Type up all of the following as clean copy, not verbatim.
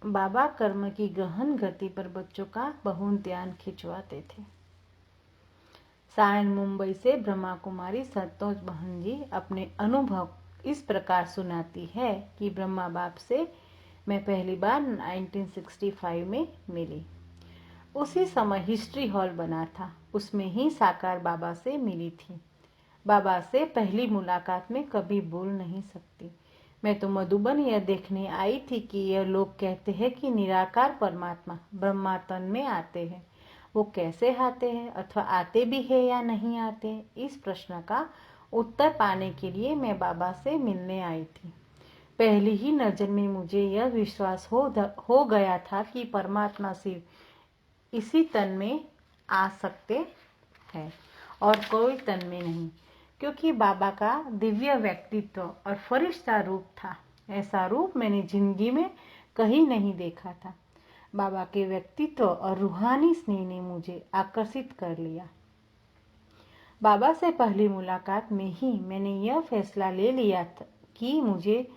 बाबा कर्म की गहन गति पर बच्चों का बहुत ध्यान खिंचवाते थे। सायन मुंबई से ब्रह्मा कुमारी संतोष बहन जी अपने अनुभव इस प्रकार सुनाती है कि ब्रह्मा बाप से मैं पहली बार 1965 में मिली। उसी समय हिस्ट्री हॉल बना था, उसमें ही साकार बाबा से मिली थी। बाबा से पहली मुलाकात में कभी भूल नहीं सकती। मैं तो मधुबन यह देखने आई थी कि यह लोग कहते हैं कि निराकार परमात्मा ब्रह्मा तन में आते हैं। वो कैसे आते हैं अथवा आते भी है या नहीं आते, इस प्रश्न का उत्तर पाने के लिए मैं बाबा से मिलने आई थी। पहली ही नजर में मुझे यह विश्वास हो गया था कि परमात्मा सिर्फ इसी तन में आ सकते हैं और कोई तन में नहीं, क्योंकि बाबा का दिव्य व्यक्तित्व और फरिश्ता रूप था। ऐसा रूप मैंने जिंदगी में कहीं नहीं देखा था। बाबा के व्यक्तित्व और रूहानी स्नेह ने मुझे आकर्षित कर लिया। बाबा से पहली मुलाकात में ही मैंने यह फैसला ले लिया था कि मुझे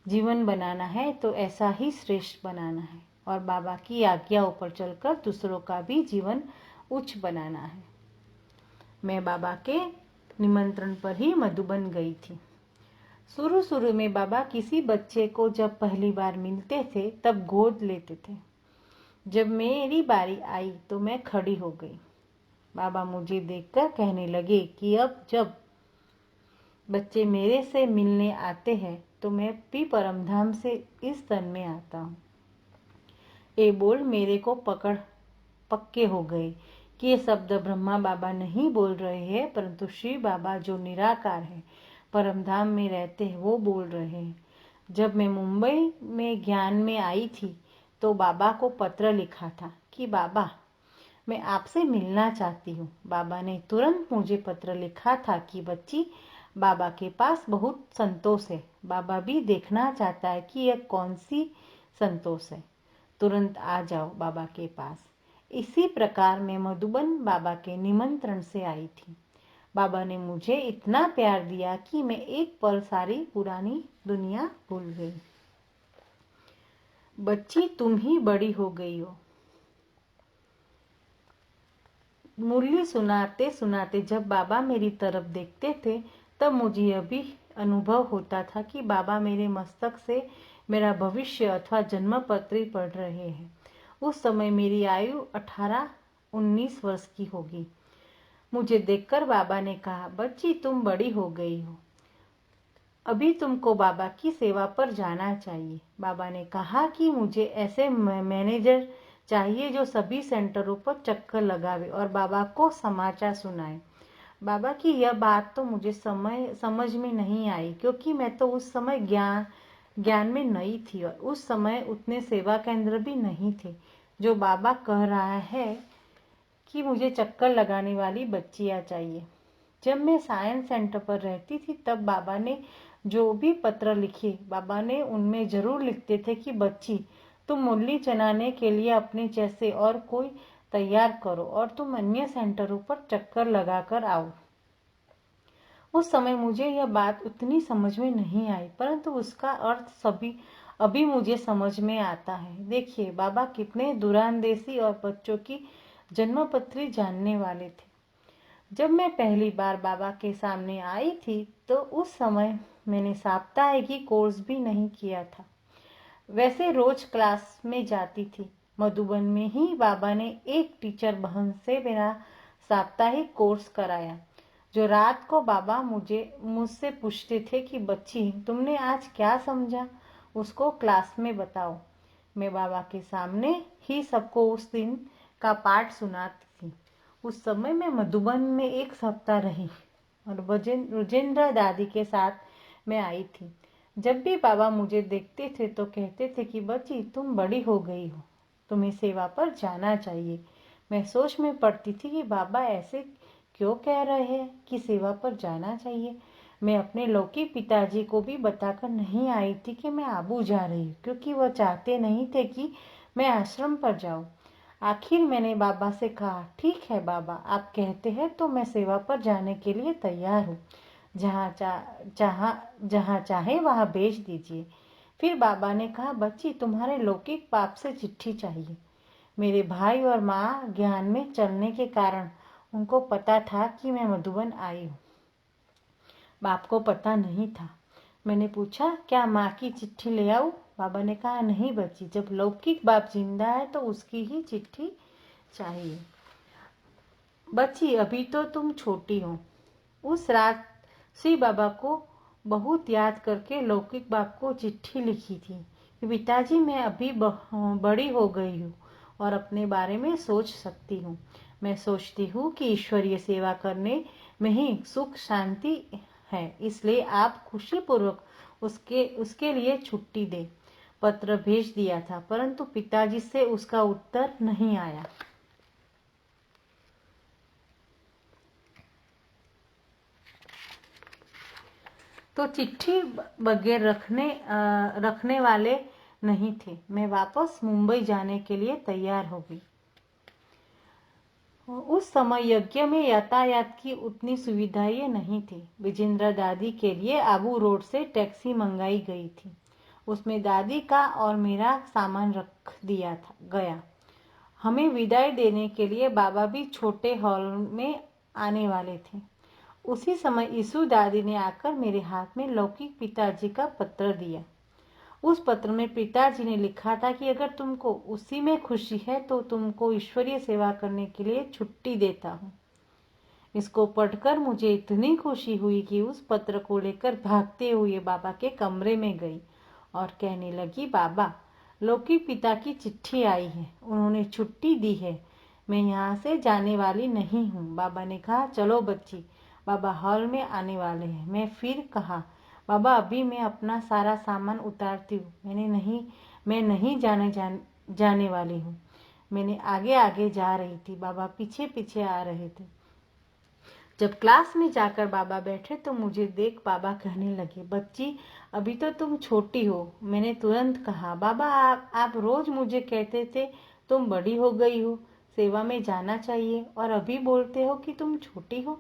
जीवन बनाना है तो ऐसा ही श्रेष्ठ बनाना है और बाबा की आज्ञाओं पर चलकर दूसरों का भी जीवन उच्च बनाना है। मैं बाबा के निमंत्रण पर ही मधुबन गई थी। शुरू में बाबा किसी बच्चे को जब पहली बार मिलते थे तब गोद लेते थे। जब मेरी बारी आई तो मैं खड़ी हो गई। बाबा मुझे देखकर कहने लगे कि अब जब बच्चे मेरे से मिलने आते हैं तो मैं भी परमधाम से इस तन में आता हूँ। ये बोल मेरे को पक्के हो गए कि ये शब्द ब्रह्मा बाबा नहीं बोल रहे हैं, परंतु शिव बाबा जो निराकार है, परमधाम में रहते हैं, वो बोल रहे हैं। जब मैं मुंबई में ज्ञान में आई थी तो बाबा को पत्र लिखा था कि बाबा मैं आपसे मिलना चाहती हूँ। बाबा ने तुरंत मुझे पत्र लिखा था कि बच्ची बाबा के पास बहुत संतोष है, बाबा भी देखना चाहता है कि यह कौन सी संतोष है, तुरंत आ जाओ बाबा के पास। इसी प्रकार मैं मधुबन बाबा के निमंत्रण से आई थी। बाबा ने मुझे इतना प्यार दिया कि मैं एक पल सारी पुरानी दुनिया भूल गई। बच्ची तुम ही बड़ी हो गई हो। मुरली सुनाते सुनाते जब बाबा मेरी तरफ देखते थे तब मुझे यह भी अनुभव होता था कि बाबा मेरे मस्तक से मेरा भविष्य अथवा जन्म पत्री पढ़ रहे हैं। उस समय मेरी आयु 18-19 वर्ष की होगी। मुझे देखकर बाबा ने कहा, बच्ची तुम बड़ी हो गई हो, अभी तुमको बाबा की सेवा पर जाना चाहिए। बाबा ने कहा कि मुझे ऐसे मैनेजर चाहिए जो सभी सेंटरों पर चक्कर लगावे और बाबा को समाचार सुनाए। बाबा की यह बात तो मुझे समझ में नहीं आई, क्योंकि मैं तो उस समय ज्ञान में नई थी और उस समय उतने सेवा केंद्र भी नहीं थे। जो बाबा कह रहा है कि मुझे चक्कर लगाने वाली बच्चियां चाहिए। जब मैं साइंस सेंटर पर रहती थी तब बाबा ने जो भी पत्र लिखे, बाबा ने उनमें जरूर लिखते थे कि बच्ची तुम मुरली चलाने के लिए अपने जैसे और कोई तैयार करो और तुम अन्य सेंटरों पर चक्कर लगाकर आओ। उस समय मुझे यह बात उतनी समझ में नहीं आई, परंतु उसका अर्थ अभी मुझे समझ में आता है। देखिए बाबा कितने दूरांदेशी और बच्चों की जन्मपत्री जानने वाले थे। जब मैं पहली बार बाबा के सामने आई थी तो उस समय मैंने साप्ताहिक कोर्स भी नहीं किया था। वैसे रोज क्लास में जाती थी। मधुबन में ही बाबा ने एक टीचर बहन से मेरा साप्ताहिक कोर्स कराया। जो रात को बाबा मुझसे पूछते थे कि बच्ची तुमने आज क्या समझा, उसको क्लास में बताओ। मैं बाबा के सामने ही सबको उस दिन का पाठ सुनाती थी। उस समय मैं मधुबन में एक सप्ताह रही और रुजेंद्र दादी के साथ मैं आई थी। जब भी बाबा मुझे देखते थे तो कहते थे कि बच्ची तुम बड़ी हो गई हो, तुम्हें सेवा पर जाना चाहिए। मैं सोच में पड़ती थी कि बाबा ऐसे क्यों कह रहे हैं कि सेवा पर जाना चाहिए। मैं अपने लौकिक पिताजी को भी बताकर नहीं आई थी कि मैं आबू जा रही हूँ, क्योंकि वह चाहते नहीं थे कि मैं आश्रम पर जाऊं। आखिर मैंने बाबा से कहा, ठीक है बाबा, आप कहते हैं तो मैं सेवा पर जाने के लिए तैयार हूँ। जहाँ चाहे वहाँ भेज दीजिए। फिर बाबा ने कहा, बच्ची तुम्हारे लौकिक बाप से चिट्ठी चाहिए। मेरे भाई और माँ ज्ञान में चलने के कारण उनको पता था कि मैं मधुबन आई हूँ। बाप को पता नहीं था। मैंने पूछा, क्या माँ की चिट्ठी ले आऊं? बाबा ने कहा, नहीं बच्ची, जब लौकिक बाप जिंदा है तो उसकी ही चिट्ठी चाहिए। बच्ची अभी तो तुम छोटी हो। उस रात श्री बाबा को बहुत याद करके लौकिक बाप को चिट्ठी लिखी थी कि पिताजी, मैं अभी बड़ी हो गई हूँ और अपने बारे में सोच सकती हूँ। मैं सोचती हूँ कि ईश्वरीय सेवा करने में ही सुख शांति है, इसलिए आप खुशीपूर्वक उसके लिए छुट्टी दे। पत्र भेज दिया था, परंतु पिताजी से उसका उत्तर नहीं आया। तो चिट्ठी बगैर रखने वाले नहीं थे। मैं वापस मुंबई जाने के लिए तैयार हो गई। उस समय यज्ञ में यातायात की उतनी सुविधाएं नहीं थी। विजेंद्र दादी के लिए आबू रोड से टैक्सी मंगाई गई थी। उसमें दादी का और मेरा सामान रख दिया गया। हमें विदाई देने के लिए बाबा भी छोटे हॉल में आने वाले थे। उसी समय ईसु दादी ने आकर मेरे हाथ में लौकिक पिताजी का पत्र दिया। उस पत्र में पिताजी ने लिखा था कि अगर तुमको उसी में खुशी है तो तुमको ईश्वरीय सेवा करने के लिए छुट्टी देता हूँ। इसको पढ़कर मुझे इतनी खुशी हुई कि उस पत्र को लेकर भागते हुए बाबा के कमरे में गई और कहने लगी, बाबा, लौकिक पिता की चिट्ठी आई है, उन्होंने छुट्टी दी है, मैं यहाँ से जाने वाली नहीं हूँ। बाबा ने कहा, चलो बच्ची, बाबा हॉल में आने वाले हैं। मैं फिर कहा, बाबा अभी मैं अपना सारा सामान उतारती हूँ, मैं नहीं जाने वाली हूँ। मैंने आगे आगे जा रही थी, बाबा पीछे पीछे आ रहे थे। जब क्लास में जाकर बाबा बैठे तो मुझे देख बाबा कहने लगे, बच्ची अभी तो तुम छोटी हो। मैंने तुरंत कहा, बाबा आप रोज मुझे कहते थे तुम बड़ी हो गई हो, सेवा में जाना चाहिए, और अभी बोलते हो कि तुम छोटी हो।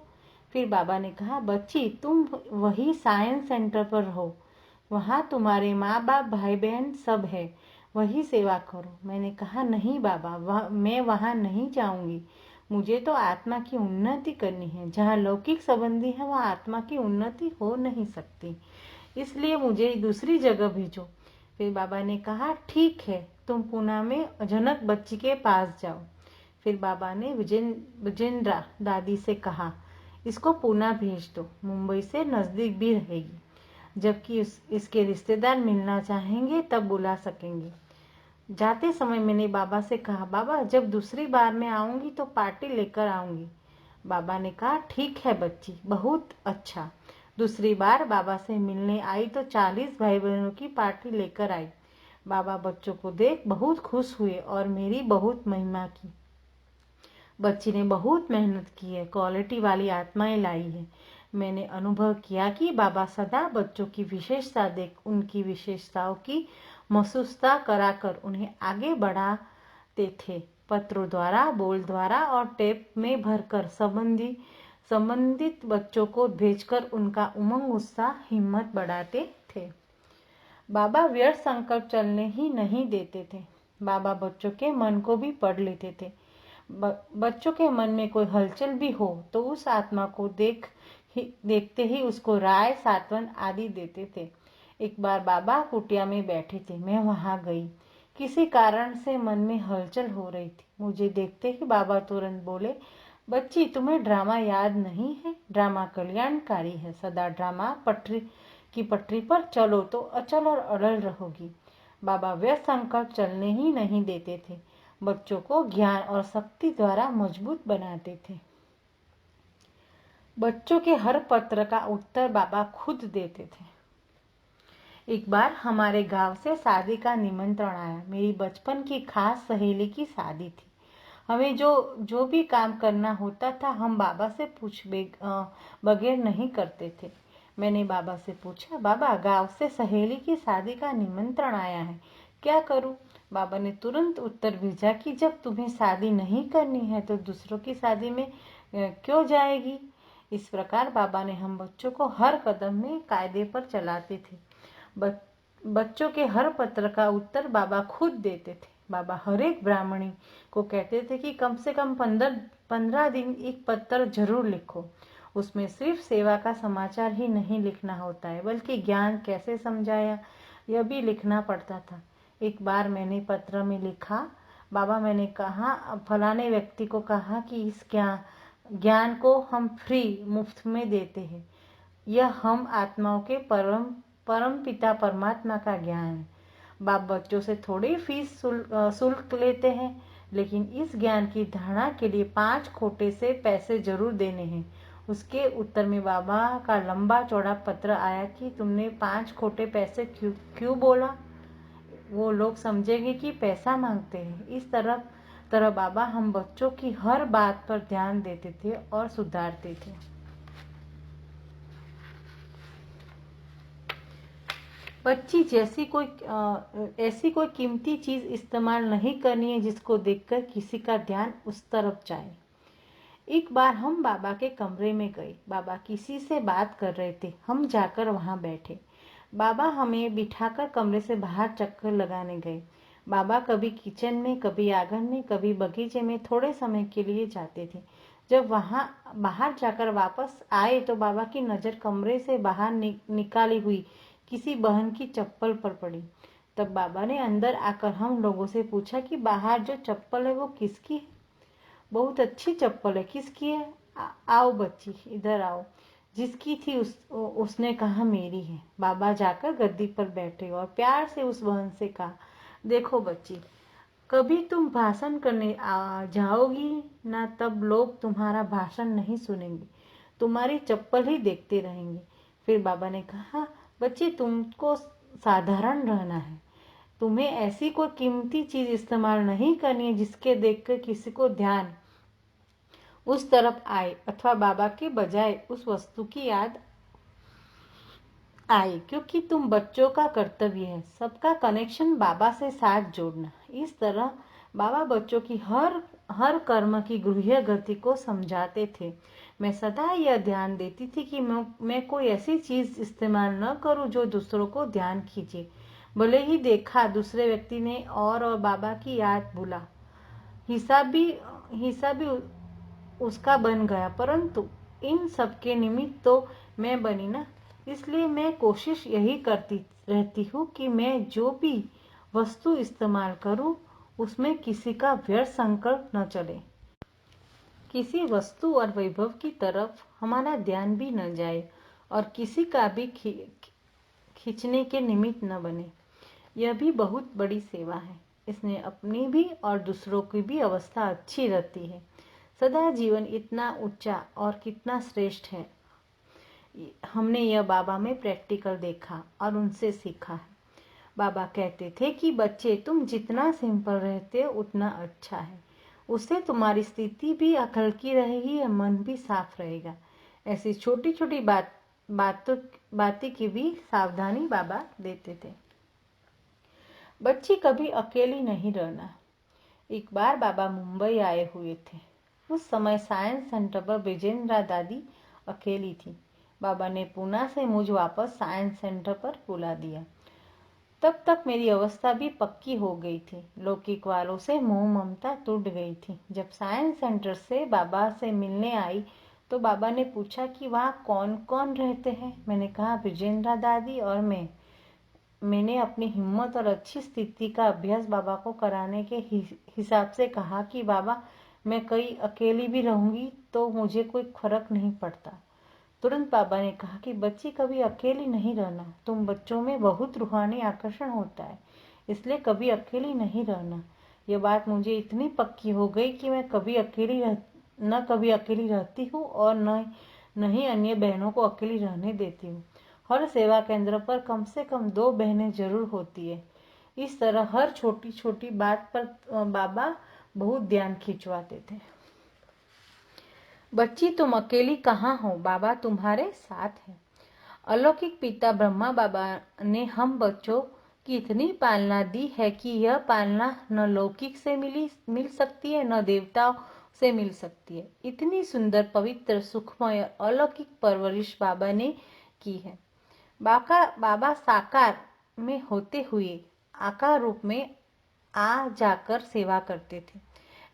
फिर बाबा ने कहा, बच्ची तुम वही साइंस सेंटर पर रहो, वहाँ तुम्हारे माँ बाप भाई बहन सब है, वही सेवा करो। मैंने कहा, नहीं बाबा, मैं वहाँ नहीं जाऊंगी। मुझे तो आत्मा की उन्नति करनी है। जहाँ लौकिक संबंधी है वहाँ आत्मा की उन्नति हो नहीं सकती, इसलिए मुझे दूसरी जगह भेजो। फिर बाबा ने कहा, ठीक है, तुम पुणे में जनक बच्ची के पास जाओ। फिर बाबा ने विजेंद्रा दादी से कहा, इसको पुणे भेज दो, मुंबई से नजदीक भी रहेगी, जबकि इसके रिश्तेदार मिलना चाहेंगे तब बुला सकेंगे। जाते समय मैंने बाबा से कहा, बाबा जब दूसरी बार मैं आऊंगी तो पार्टी लेकर आऊंगी। बाबा ने कहा, ठीक है बच्ची, बहुत अच्छा। दूसरी बार बाबा से मिलने आई तो 40 भाई बहनों की पार्टी लेकर आई। बाबा बच्चों को देख बहुत खुश हुए और मेरी बहुत महिमा की। बच्ची ने बहुत मेहनत की है, क्वालिटी वाली आत्माएं लाई है। मैंने अनुभव किया कि बाबा सदा बच्चों की विशेषता देख उनकी विशेषताओं की महसूसता कराकर उन्हें आगे बढ़ाते थे। पत्रों द्वारा, बोल द्वारा और टेप में भरकर संबंधित बच्चों को भेजकर उनका उमंग, उत्साह, हिम्मत बढ़ाते थे। बाबा व्यर्थ संकल्प चलने ही नहीं देते थे। बाबा बच्चों के मन को भी पढ़ लेते थे। बच्चों के मन में कोई हलचल भी हो तो उस आत्मा को देखते ही उसको राय, सात्वन आदि देते थे। एक बार बाबा कुटिया में बैठे थे, मैं वहां गई। किसी कारण से मन में हलचल हो रही थी। मुझे देखते ही बाबा तुरंत बोले, बच्ची तुम्हें ड्रामा याद नहीं है? ड्रामा कल्याणकारी है, सदा ड्रामा की पटरी पर चलो तो अचल और अड़ल रहोगी। बाबा व्यर्थ संकल्प चलने ही नहीं देते थे, बच्चों को ज्ञान और शक्ति द्वारा मजबूत बनाते थे। बच्चों के हर पत्र का उत्तर बाबा खुद देते थे। एक बार हमारे गांव से शादी का निमंत्रण आया। मेरी बचपन की खास सहेली की शादी थी। हमें जो भी काम करना होता था हम बाबा से बगैर नहीं करते थे। मैंने बाबा से पूछा, बाबा गांव से सहेली की शादी का निमंत्रण आया है, क्या करूं? बाबा ने तुरंत उत्तर भेजा कि जब तुम्हें शादी नहीं करनी है तो दूसरों की शादी में क्यों जाएगी। इस प्रकार बाबा ने हम बच्चों को हर कदम में कायदे पर चलाते थे। बच्चों के हर पत्र का उत्तर बाबा खुद देते थे। बाबा हर एक ब्राह्मणी को कहते थे कि कम से कम 15 दिन एक पत्र जरूर लिखो। उसमें सिर्फ सेवा का समाचार ही नहीं लिखना होता है, बल्कि ज्ञान कैसे समझाया यह भी लिखना पड़ता था। एक बार मैंने पत्र में लिखा, बाबा मैंने कहा फलाने व्यक्ति को कहा कि इस ज्ञान को हम फ्री मुफ्त में देते हैं। यह हम आत्माओं के परम पिता परमात्मा का ज्ञान है। बाप बच्चों से थोड़ी फीस शुल्क लेते हैं, लेकिन इस ज्ञान की धारणा के लिए 5 खोटे से पैसे जरूर देने हैं। उसके उत्तर में बाबा का लंबा चौड़ा पत्र आया कि तुमने 5 खोटे पैसे क्यों बोला, वो लोग समझेंगे कि पैसा मांगते हैं। इस तरह बाबा हम बच्चों की हर बात पर ध्यान देते थे और सुधारते थे। बच्ची ऐसी कोई कीमती चीज इस्तेमाल नहीं करनी है जिसको देखकर किसी का ध्यान उस तरफ जाए। एक बार हम बाबा के कमरे में गए। बाबा किसी से बात कर रहे थे। हम जाकर वहां बैठे। बाबा हमें बिठाकर कमरे से बाहर चक्कर लगाने गए। बाबा कभी किचन में, कभी आंगन में, कभी बगीचे में थोड़े समय के लिए जाते थे। जब वहां बाहर जाकर वापस आए तो बाबा की नजर कमरे से बाहर निकाली हुई किसी बहन की चप्पल पर पड़ी। तब बाबा ने अंदर आकर हम लोगों से पूछा कि बाहर जो चप्पल है वो किसकी है। बहुत अच्छी चप्पल है, किसकी है? आओ बच्ची, इधर आओ। जिसकी थी उसने कहा मेरी है। बाबा जाकर गद्दी पर बैठे और प्यार से उस बहन से कहा, देखो बच्ची, कभी तुम भाषण करने जाओगी ना, तब लोग तुम्हारा भाषण नहीं सुनेंगे, तुम्हारी चप्पल ही देखते रहेंगे। फिर बाबा ने कहा, बच्ची तुमको साधारण रहना है। तुम्हें ऐसी कोई कीमती चीज इस्तेमाल नहीं करनी है जिसके देखकर किसी को ध्यान उस तरफ आए अथवा बाबा के बजाय उस वस्तु की याद आए, क्योंकि तुम बच्चों का कर्तव्य है सबका कनेक्शन बाबा से साथ जोड़ना। इस तरह बाबा बच्चों की हर कर्म की गृह्य गति को समझाते थे। मैं सदा यह ध्यान देती थी कि मैं कोई ऐसी चीज इस्तेमाल न करूं जो दूसरों को ध्यान खींचे। भले ही देखा दूसरे व्यक्ति ने और बाबा की याद भूला, हिसाब भी उसका बन गया, परंतु इन सब के निमित्त तो मैं बनी ना। इसलिए मैं कोशिश यही करती रहती हूँ कि मैं जो भी वस्तु इस्तेमाल करूँ उसमें किसी का व्यर्थ संकल्प न चले, किसी वस्तु और वैभव की तरफ हमारा ध्यान भी न जाए और किसी का भी खींचने के निमित्त न बने। यह भी बहुत बड़ी सेवा है। इसमें अपनी भी और दूसरों की भी अवस्था अच्छी रहती है। सदा जीवन इतना ऊंचा और कितना श्रेष्ठ है, हमने यह बाबा में प्रैक्टिकल देखा और उनसे सीखा है। बाबा कहते थे कि बच्चे, तुम जितना सिंपल रहते हो उतना अच्छा है। उससे तुम्हारी स्थिति भी हल्की रहेगी और मन भी साफ रहेगा। ऐसी छोटी छोटी बातें की भी सावधानी बाबा देते थे। बच्ची कभी अकेली नहीं रहना। एक बार बाबा मुंबई आए हुए थे। उस समय साइंस सेंटर पर विजेंद्रा दादी अकेली थी। बाबा ने पूना से मुझ वापस साइंस सेंटर पर बुला दिया। तब तक मेरी अवस्था भी पक्की हो गई थी। लौकिक वालों से मोह ममता टूट गई थी। जब साइंस सेंटर से बाबा से मिलने आई तो बाबा ने पूछा कि वहाँ कौन कौन रहते हैं। मैंने कहा, विजेंद्रा दादी और मैं। मैंने अपनी हिम्मत और अच्छी स्थिति का अभ्यास बाबा को कराने के हिसाब से कहा कि बाबा, मैं कहीं अकेली भी रहूंगी तो मुझे कोई फर्क नहीं पड़ता। तुरंत बाबा ने कहा कि बच्ची, कभी अकेली नहीं रहना। तुम बच्चों में बहुत रूहानी आकर्षण होता है, इसलिए कभी अकेली नहीं रहना। यह बात मुझे इतनी पक्की हो गई कि मैं कभी अकेली रहती हूँ और न ही अन्य बहनों को अकेली रहने देती हूँ। हर सेवा केंद्र पर कम से कम 2 बहनें जरूर होती है। इस तरह हर छोटी छोटी बात पर बाबा बहुत ध्यान खिंचवाते थे। बच्ची, तुम अकेली कहाँ हो, बाबा तुम्हारे साथ है। अलौकिक पिता ब्रह्मा बाबा ने हम बच्चों की इतनी पालना दी है कि यह पालना न लौकिक से मिल सकती है, न देवताओं से मिल सकती है। इतनी सुंदर, पवित्र, सुखमय, अलौकिक परवरिश बाबा ने की है। बाबा साकार में होते हुए आकार रूप में आ जाकर सेवा करते थे।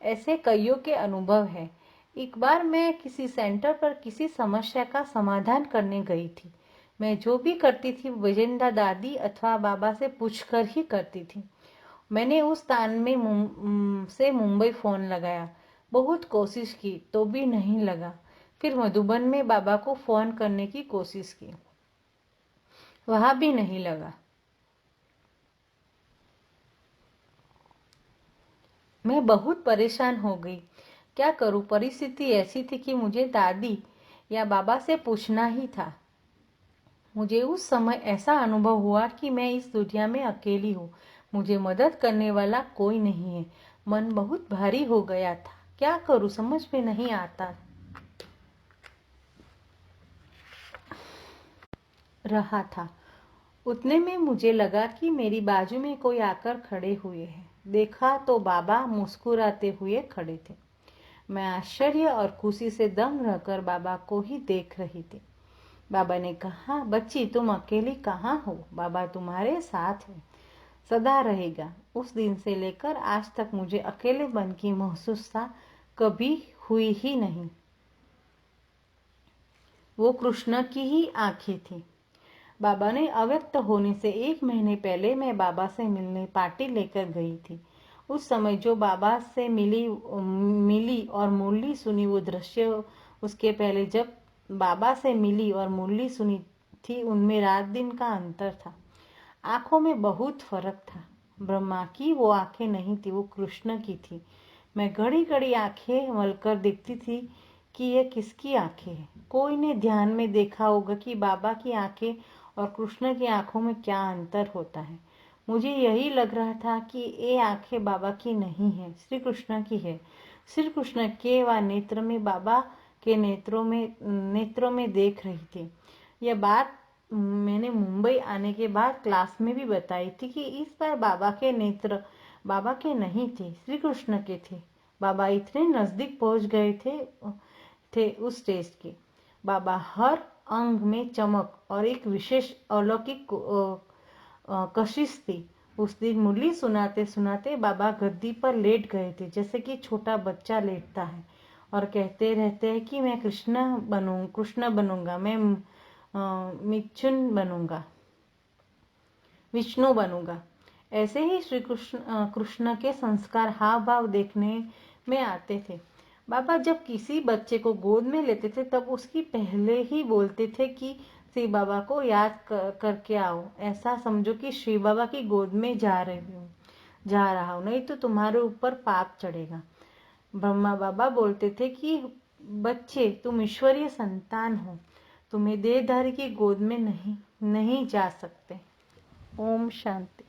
ऐसे कईयों के अनुभव है। एक बार मैं किसी सेंटर पर किसी समस्या का समाधान करने गई थी। मैं जो भी करती थी विजेंद्र दादी अथवा बाबा से पूछकर ही करती थी। मैंने उस स्थान में से मुंबई फोन लगाया, बहुत कोशिश की तो भी नहीं लगा। फिर मधुबन में बाबा को फोन करने की कोशिश की, वहां भी नहीं लगा। मैं बहुत परेशान हो गई। क्या करूं? परिस्थिति ऐसी थी कि मुझे दादी या बाबा से पूछना ही था। मुझे उस समय ऐसा अनुभव हुआ कि मैं इस दुनिया में अकेली हूँ, मुझे मदद करने वाला कोई नहीं है। मन बहुत भारी हो गया था। क्या करूं समझ में नहीं आता रहा था। उतने में मुझे लगा कि मेरी बाजू में कोई आकर खड़े हुए हैं। देखा तो बाबा मुस्कुराते हुए खड़े थे। मैं आश्चर्य और खुशी से दंग रहकर बाबा को ही देख रही थी। बाबा ने कहा, बच्ची तुम अकेली कहाँ हो, बाबा तुम्हारे साथ है, सदा रहेगा। उस दिन से लेकर आज तक मुझे अकेलेपन की महसूसता कभी हुई ही नहीं। वो कृष्ण की ही आंखें थी। बाबा ने अव्यक्त होने से 1 महीने पहले मैं बाबा से मिलने पार्टी लेकर गई थी। उस समय जो बाबा से मिली और मुरली सुनी, वो दृश्य उसके पहले जब बाबा से मिली और मुरली सुनी थी, उनमें रात दिन का अंतर था। आंखों में बहुत फर्क था। ब्रह्मा की वो आंखें नहीं थी, वो कृष्ण की थी। मैं घड़ी घड़ी आंखें मलकर देखती थी कि ये किसकी आंखें हैं। कोई ने ध्यान में देखा होगा कि बाबा की आंखें और कृष्ण की आंखों में क्या अंतर होता है। मुझे यही लग रहा था कि ये आंखें बाबा की नहीं है, श्री कृष्ण की है। श्री कृष्ण के व नेत्र में बाबा के नेत्रों में देख रही थी। यह बात मैंने मुंबई आने के बाद क्लास में भी बताई थी कि इस बार बाबा के नेत्र बाबा के नहीं थे, श्री कृष्ण के थे। बाबा इतने नजदीक पहुंच गए थे उस स्टेज के। बाबा हर अंग में चमक और एक विशेष अलौकिक कशिश थी। उस दिन मुरली सुनाते सुनाते बाबा गद्दी पर लेट गए थे, जैसे कि छोटा बच्चा लेटता है और कहते रहते हैं कि मैं कृष्ण बनूंगा, मैं मिथुन बनूंगा, विष्णु बनूंगा। ऐसे ही श्री कृष्ण के संस्कार हाव भाव देखने में आते थे। बाबा जब किसी बच्चे को गोद में लेते थे तब उसकी पहले ही बोलते थे कि श्री बाबा को याद करके आओ। ऐसा समझो कि श्री बाबा की गोद में जा रहा हूँ, नहीं तो तुम्हारे ऊपर पाप चढ़ेगा। ब्रह्मा बाबा बोलते थे कि बच्चे तुम ईश्वरीय संतान हो, तुम्हें देहधारी की गोद में नहीं जा सकते। ओम शांति।